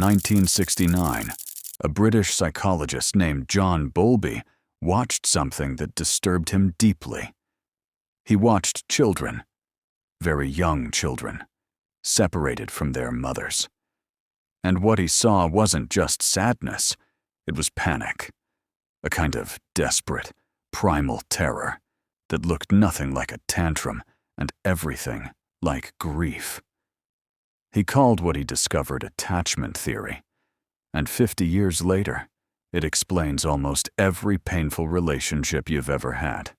1969, a British psychologist named John Bowlby watched something that disturbed him deeply. He watched children, very young children, separated from their mothers. And what he saw wasn't just sadness, it was panic, a kind of desperate, primal terror that looked nothing like a tantrum and everything like grief. He called what he discovered attachment theory, and 50 years later, it explains almost every painful relationship you've ever had.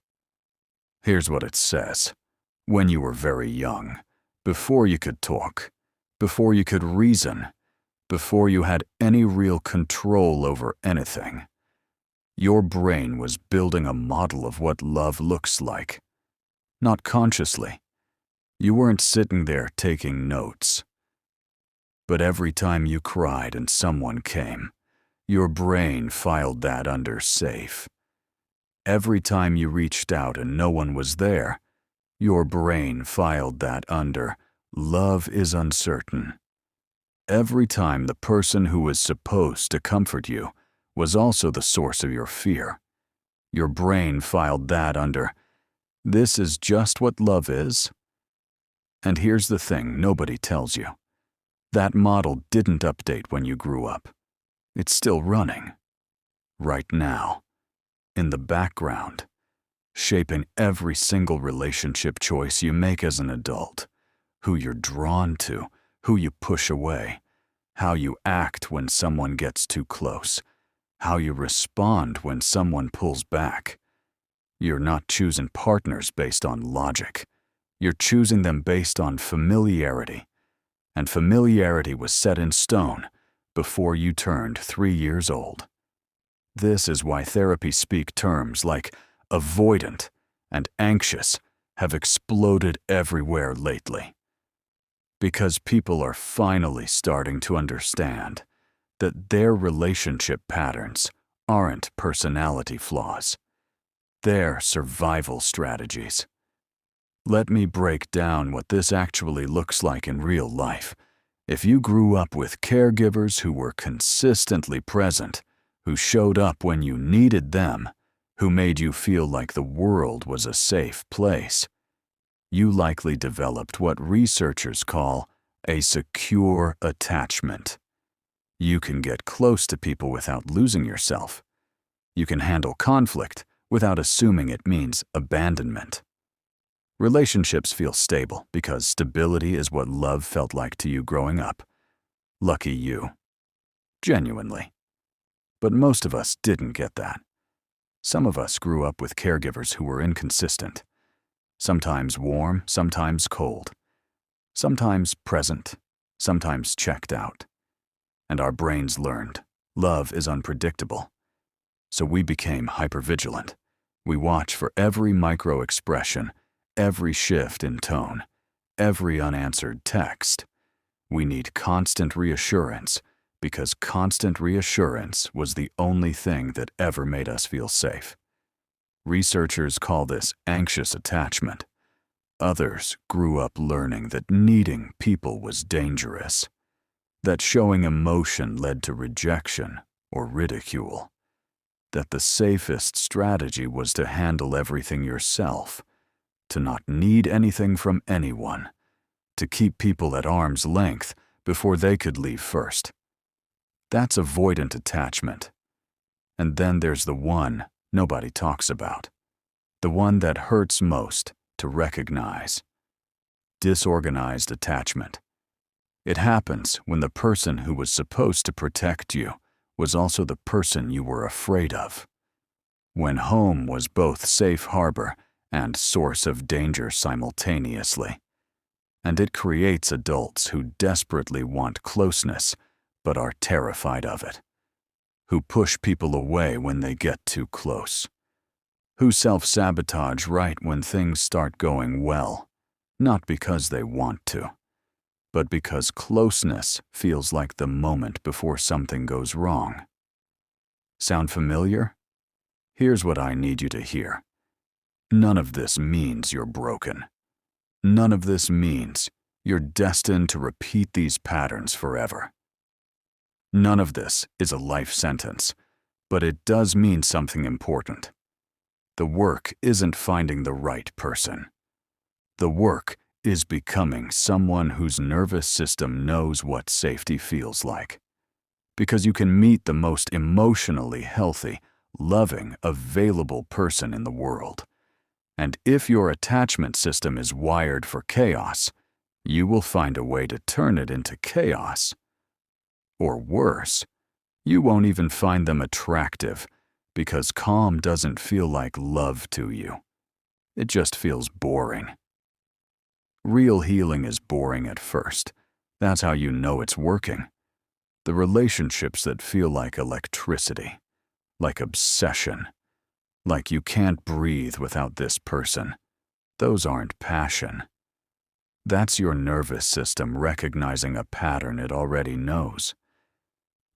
Here's what it says. When you were very young, before you could talk, before you could reason, before you had any real control over anything, your brain was building a model of what love looks like. Not consciously. You weren't sitting there taking notes. But every time you cried and someone came, your brain filed that under safe. Every time you reached out and no one was there, your brain filed that under love is uncertain. Every time the person who was supposed to comfort you was also the source of your fear, your brain filed that under this is just what love is. And here's the thing nobody tells you. That model didn't update when you grew up. It's still running. Right now. In the background. Shaping every single relationship choice you make as an adult. Who you're drawn to, who you push away, how you act when someone gets too close, how you respond when someone pulls back. You're not choosing partners based on logic. You're choosing them based on familiarity. And familiarity was set in stone before you turned 3 years old. This is why therapy speak terms like avoidant and anxious have exploded everywhere lately. Because people are finally starting to understand that their relationship patterns aren't personality flaws. They're survival strategies. Let me break down what this actually looks like in real life. If you grew up with caregivers who were consistently present, who showed up when you needed them, who made you feel like the world was a safe place, you likely developed what researchers call a secure attachment. You can get close to people without losing yourself. You can handle conflict without assuming it means abandonment. Relationships feel stable because stability is what love felt like to you growing up. Lucky you. Genuinely. But most of us didn't get that. Some of us grew up with caregivers who were inconsistent. Sometimes warm, sometimes cold. Sometimes present, sometimes checked out. And our brains learned love is unpredictable. So we became hypervigilant. We watch for every micro-expression, every shift in tone, every unanswered text. We need constant reassurance because constant reassurance was the only thing that ever made us feel safe. Researchers call this anxious attachment. Others grew up learning that needing people was dangerous, that showing emotion led to rejection or ridicule, that the safest strategy was to handle everything yourself, to not need anything from anyone, to keep people at arm's length before they could leave first. That's avoidant attachment. And then there's the one nobody talks about, the one that hurts most to recognize. Disorganized attachment. It happens when the person who was supposed to protect you was also the person you were afraid of. When home was both safe harbor and source of danger simultaneously. And it creates adults who desperately want closeness but are terrified of it, who push people away when they get too close, who self-sabotage right when things start going well, not because they want to, but because closeness feels like the moment before something goes wrong. Sound familiar? Here's what I need you to hear. None of this means you're broken. None of this means you're destined to repeat these patterns forever. None of this is a life sentence, but it does mean something important. The work isn't finding the right person. The work is becoming someone whose nervous system knows what safety feels like. Because you can meet the most emotionally healthy, loving, available person in the world. And if your attachment system is wired for chaos, you will find a way to turn it into chaos. Or worse, you won't even find them attractive because calm doesn't feel like love to you. It just feels boring. Real healing is boring at first. That's how you know it's working. The relationships that feel like electricity, like obsession, like you can't breathe without this person, those aren't passion. That's your nervous system recognizing a pattern it already knows.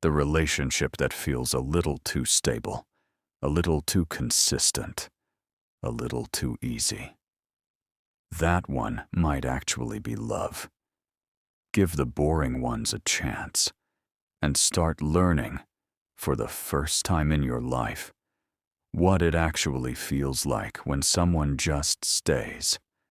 The relationship that feels a little too stable, a little too consistent, a little too easy. That one might actually be love. Give the boring ones a chance and start learning, for the first time in your life, what it actually feels like when someone just stays.